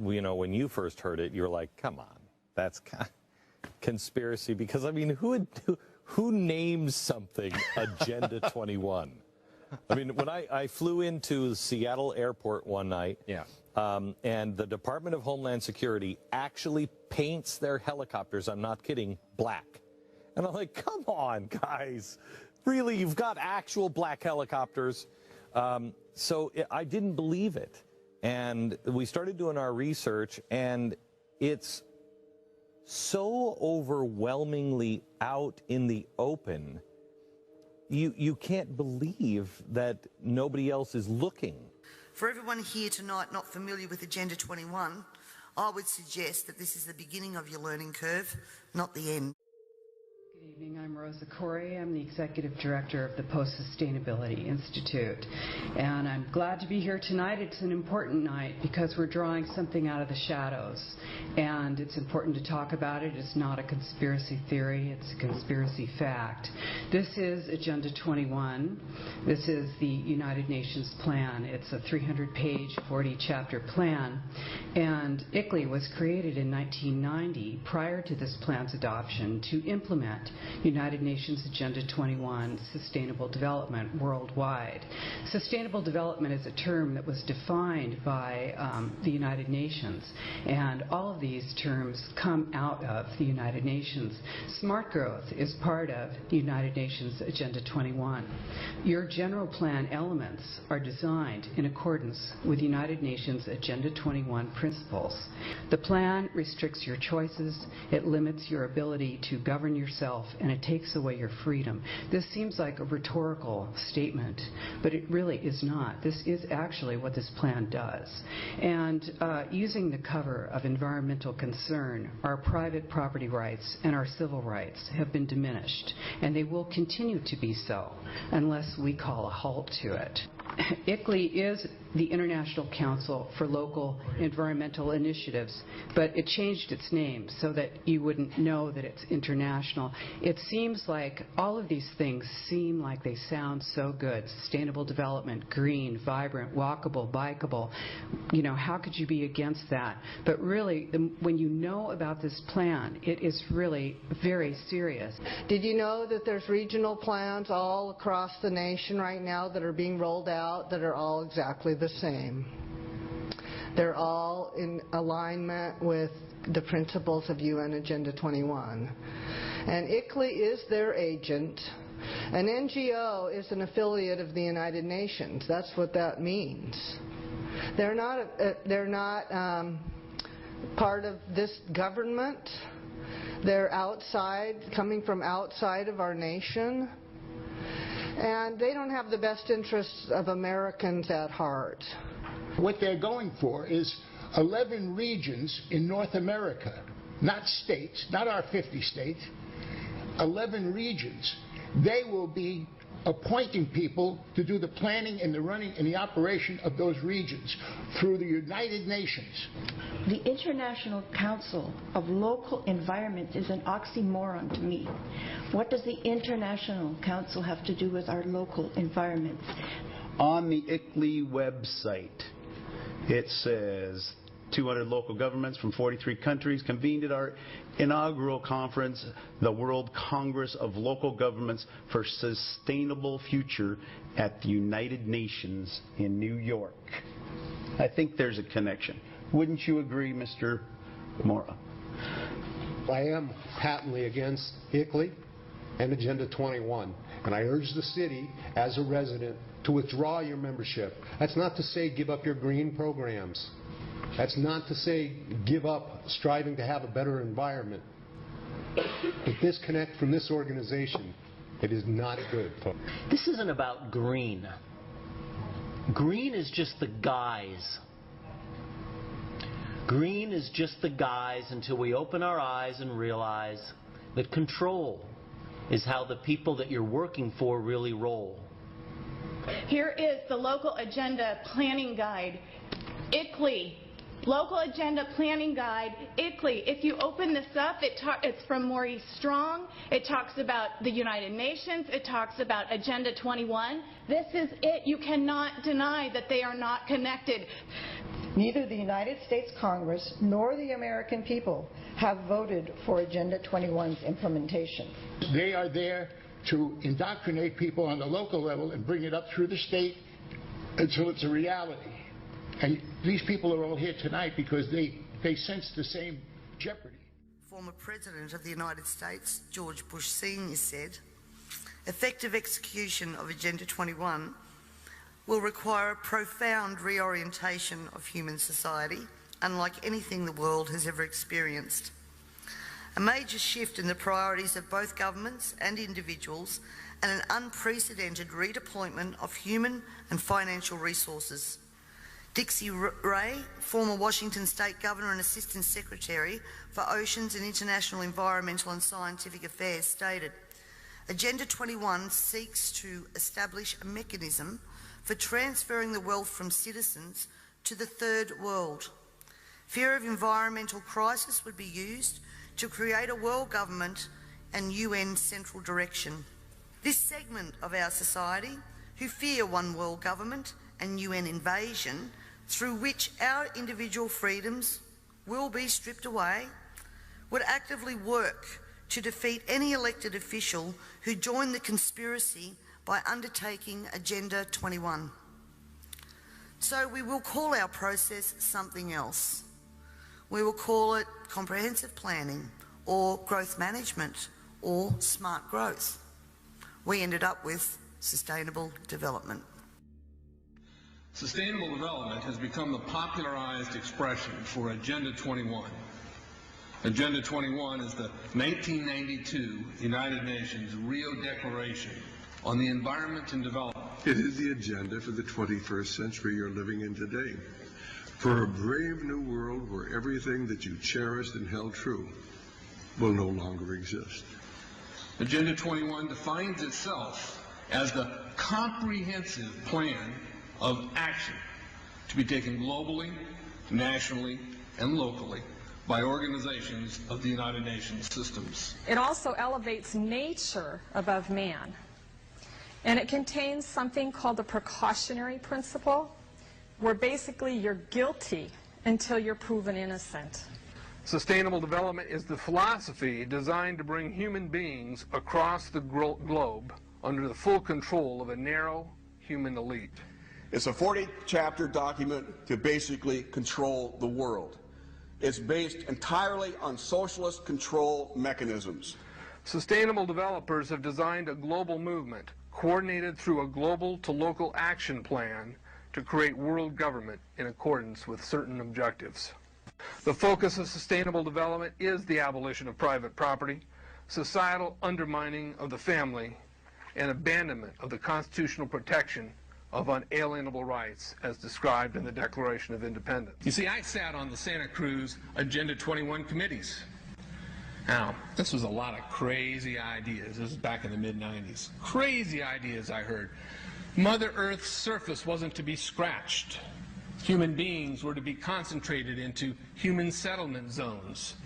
you know, when you first heard it, you were like, come on, that's conspiracy. Because, I mean, who names something Agenda 21? I mean, when I flew into Seattle Airport one night, and the Department of Homeland Security actually paints their helicopters, I'm not kidding, black. And I'm like, come on, guys. Really, you've got actual black helicopters. So I didn't believe it. And we started doing our research, and it's so overwhelmingly out in the open. You can't believe that nobody else is looking. For everyone here tonight not familiar with Agenda 21, I would suggest that this is the beginning of your learning curve, not the end. Good evening, I'm Rosa Corey. I'm the Executive Director of the Post-Sustainability Institute. And I'm glad to be here tonight. It's an important night because we're drawing something out of the shadows. And it's important to talk about it. It's not a conspiracy theory, it's a conspiracy fact. This is Agenda 21. This is the United Nations plan. It's a 300-page, 40-chapter plan. And ICLEI was created in 1990 prior to this plan's adoption to implement United Nations Agenda 21, Sustainable Development worldwide. Sustainable development is a term that was defined by the United Nations, and all of these terms come out of the United Nations. Smart growth is part of the United Nations Agenda 21. Your general plan elements are designed in accordance with United Nations Agenda 21 principles. The plan restricts your choices, it limits your ability to govern yourself, and it takes away your freedom. This seems like a rhetorical statement, but it really is not. This is actually what this plan does. And using the cover of environmental concern, our private property rights and our civil rights have been diminished, and they will continue to be so unless we call a halt to it. ICLEI is the International Council for Local Environmental Initiatives, but it changed its name so that you wouldn't know that it's international. It seems like all of these things seem like they sound so good. Sustainable development, green, vibrant, walkable, bikeable. You know, how could you be against that? But really, when you know about this plan, it is really very serious. Did you know that there's regional plans all across the nation right now that are being rolled out that are all exactly the same? They're all in alignment with the principles of UN Agenda 21. And ICLEI is their agent. An NGO is an affiliate of the United Nations. That's what that means. They're not part of this government. They're outside, coming from outside of our nation. And they don't have the best interests of Americans at heart. What they're going for is 11 regions in North America, not states, not our 50 states, 11 regions. They will be appointing people to do the planning and the running and the operation of those regions through the United Nations. The International Council of Local Environment is an oxymoron to me. What does the International Council have to do with our local environment? On the ICLEI website, it says 200 local governments from 43 countries convened at our inaugural conference, the World Congress of Local Governments for Sustainable Future at the United Nations in New York. I think there's a connection. Wouldn't you agree, Mr. Mora? I am patently against ICLEI and Agenda 21, and I urge the city, as a resident, to withdraw your membership. That's not to say give up your green programs. That's not to say give up striving to have a better environment. But disconnect from this organization. It is not good, folks. This isn't about green. Green is just the guise. Green is just the guise until we open our eyes and realize that control is how the people that you're working for really roll. Here is the Local Agenda Planning Guide, ICLEI. Local Agenda Planning Guide, ICLEI. If you open this up, it's from Maurice Strong. It talks about the United Nations. It talks about Agenda 21. This is it. You cannot deny that they are not connected. Neither the United States Congress nor the American people have voted for Agenda 21's implementation. They are there to indoctrinate people on the local level and bring it up through the state until it's a reality. And these people are all here tonight because they sense the same jeopardy. Former President of the United States, George Bush Sr. said, "Effective execution of Agenda 21 will require a profound reorientation of human society, unlike anything the world has ever experienced. A major shift in the priorities of both governments and individuals, and an unprecedented redeployment of human and financial resources." Dixie Ray, former Washington State Governor and Assistant Secretary for Oceans and International Environmental and Scientific Affairs, stated, "Agenda 21 seeks to establish a mechanism for transferring the wealth from citizens to the third world. Fear of environmental crisis would be used to create a world government and UN central direction. This segment of our society, who fear one world government and UN invasion, through which our individual freedoms will be stripped away, would actively work to defeat any elected official who joined the conspiracy by undertaking Agenda 21. So we will call our process something else. We will call it comprehensive planning, or growth management, or smart growth. We ended up with sustainable development." Sustainable development has become the popularized expression for Agenda 21. Agenda 21 is the 1992 United Nations Rio Declaration on the Environment and Development. It is the agenda for the 21st century you're living in today. For a brave new world where everything that you cherished and held true will no longer exist. Agenda 21 defines itself as the comprehensive plan of action to be taken globally, nationally, and locally by organizations of the United Nations systems. It also elevates nature above man. And it contains something called the precautionary principle, where basically you're guilty until you're proven innocent. Sustainable development is the philosophy designed to bring human beings across the globe under the full control of a narrow human elite. It's a 40-chapter document to basically control the world. It's based entirely on socialist control mechanisms. Sustainable developers have designed a global movement coordinated through a global to local action plan to create world government in accordance with certain objectives. The focus of sustainable development is the abolition of private property, societal undermining of the family, and abandonment of the constitutional protection of unalienable rights as described in the Declaration of Independence. You see, I sat on the Santa Cruz Agenda 21 committees. Now, this was a lot of crazy ideas. This was back in the mid-90s. Crazy ideas I heard. Mother Earth's surface wasn't to be scratched. Human beings were to be concentrated into human settlement zones.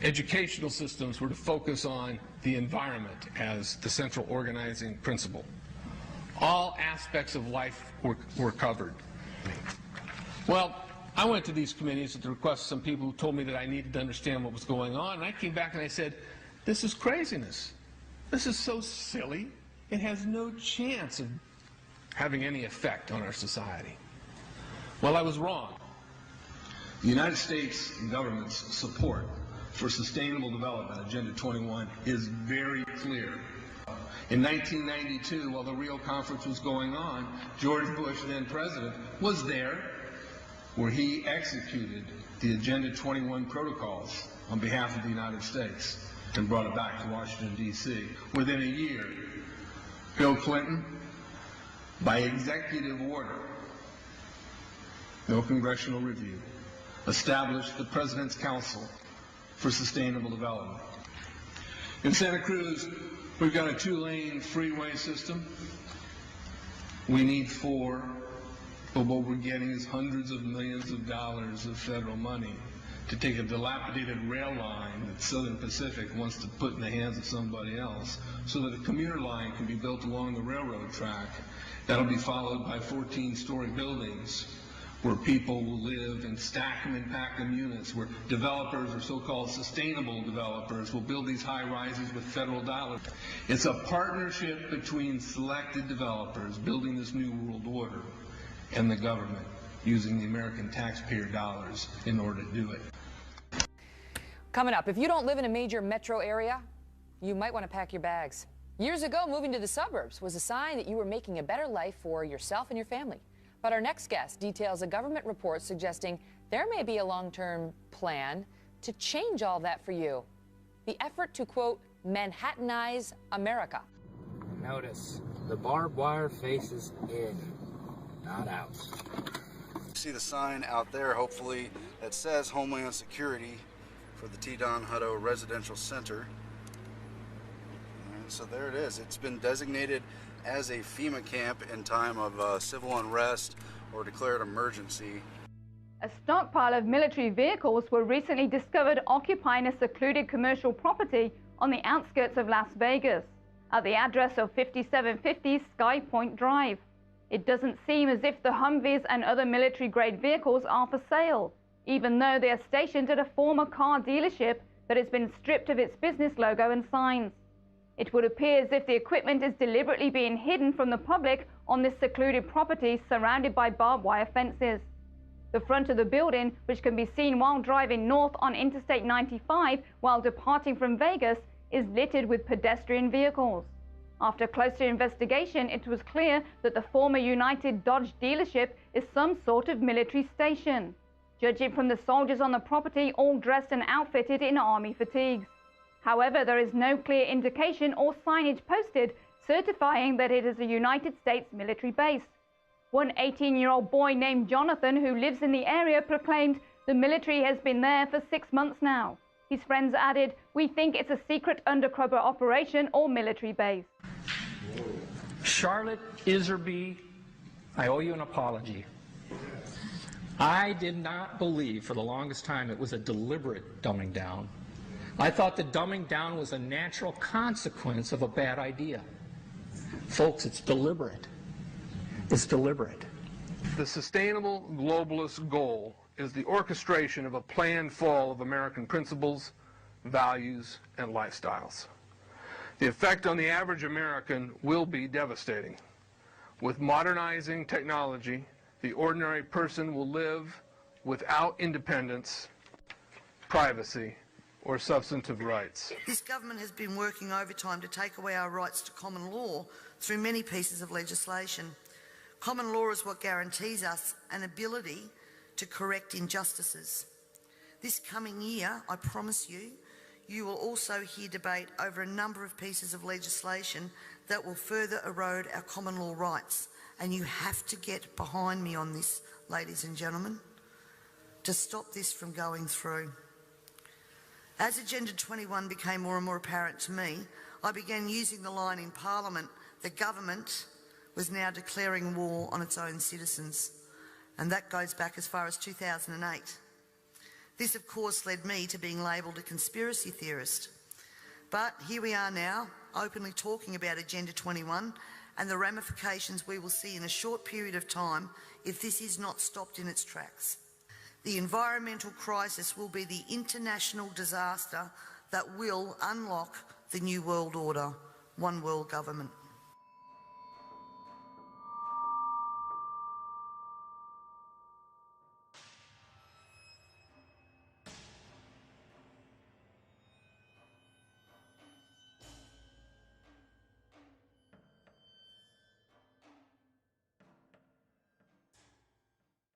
Educational systems were to focus on the environment as the central organizing principle. All aspects of life were covered. Well, I went to these committees at the request of some people who told me that I needed to understand what was going on, and I came back and I said, this is craziness. This is so silly. It has no chance of having any effect on our society. Well, I was wrong. The United States government's support for sustainable development, Agenda 21, is very clear. In 1992, while the Rio Conference was going on, George Bush, then president, was there where he executed the Agenda 21 protocols on behalf of the United States and brought it back to Washington, D.C. Within a year, Bill Clinton, by executive order, no congressional review, established the President's Council for Sustainable Development. In Santa Cruz, we've got a 2-lane freeway system. We need 4, but what we're getting is hundreds of millions of dollars of federal money to take a dilapidated rail line that Southern Pacific wants to put in the hands of somebody else so that a commuter line can be built along the railroad track. That'll be followed by 14-story buildings where people will live in stack them and pack them units, where developers or so-called sustainable developers will build these high rises with federal dollars. It's a partnership between selected developers building this new world order and the government using the American taxpayer dollars in order to do it. Coming up, if you don't live in a major metro area, you might want to pack your bags. Years ago, moving to the suburbs was a sign that you were making a better life for yourself and your family. But our next guest details a government report suggesting there may be a long-term plan to change all that for you. The effort to, quote, Manhattanize America. Notice, the barbed wire faces in, not out. See the sign out there, hopefully, that says Homeland Security for the T. Don Hutto Residential Center. And so there it is. It's been designated as a FEMA camp in time of civil unrest or declared emergency. A stockpile of military vehicles were recently discovered occupying a secluded commercial property on the outskirts of Las Vegas, at the address of 5750 Sky Point Drive. It doesn't seem as if the Humvees and other military-grade vehicles are for sale, even though they are stationed at a former car dealership that has been stripped of its business logo and signs. It would appear as if the equipment is deliberately being hidden from the public on this secluded property surrounded by barbed wire fences. The front of the building, which can be seen while driving north on Interstate 95 while departing from Vegas, is littered with pedestrian vehicles. After closer investigation, it was clear that the former United Dodge dealership is some sort of military station, judging from the soldiers on the property all dressed and outfitted in army fatigues. However, there is no clear indication or signage posted certifying that it is a United States military base. One 18-year-old boy named Jonathan, who lives in the area, proclaimed the military has been there for 6 months now. His friends added, "We think it's a secret undercover operation or military base." Charlotte Isby, I owe you an apology. I did not believe for the longest time it was a deliberate dumbing down. I thought the dumbing down was a natural consequence of a bad idea. Folks, it's deliberate. It's deliberate. The sustainable globalist goal is the orchestration of a planned fall of American principles, values, and lifestyles. The effect on the average American will be devastating. With modernizing technology, the ordinary person will live without independence, privacy, or substantive rights. This government has been working overtime to take away our rights to common law through many pieces of legislation. Common law is what guarantees us an ability to correct injustices. This coming year, I promise you, you will also hear debate over a number of pieces of legislation that will further erode our common law rights. And you have to get behind me on this, ladies and gentlemen, to stop this from going through. As Agenda 21 became more and more apparent to me, I began using the line in Parliament that government was now declaring war on its own citizens. And that goes back as far as 2008. This, of course, led me to being labelled a conspiracy theorist. But here we are now, openly talking about Agenda 21 and the ramifications we will see in a short period of time if this is not stopped in its tracks. The environmental crisis will be the international disaster that will unlock the new world order, one world government.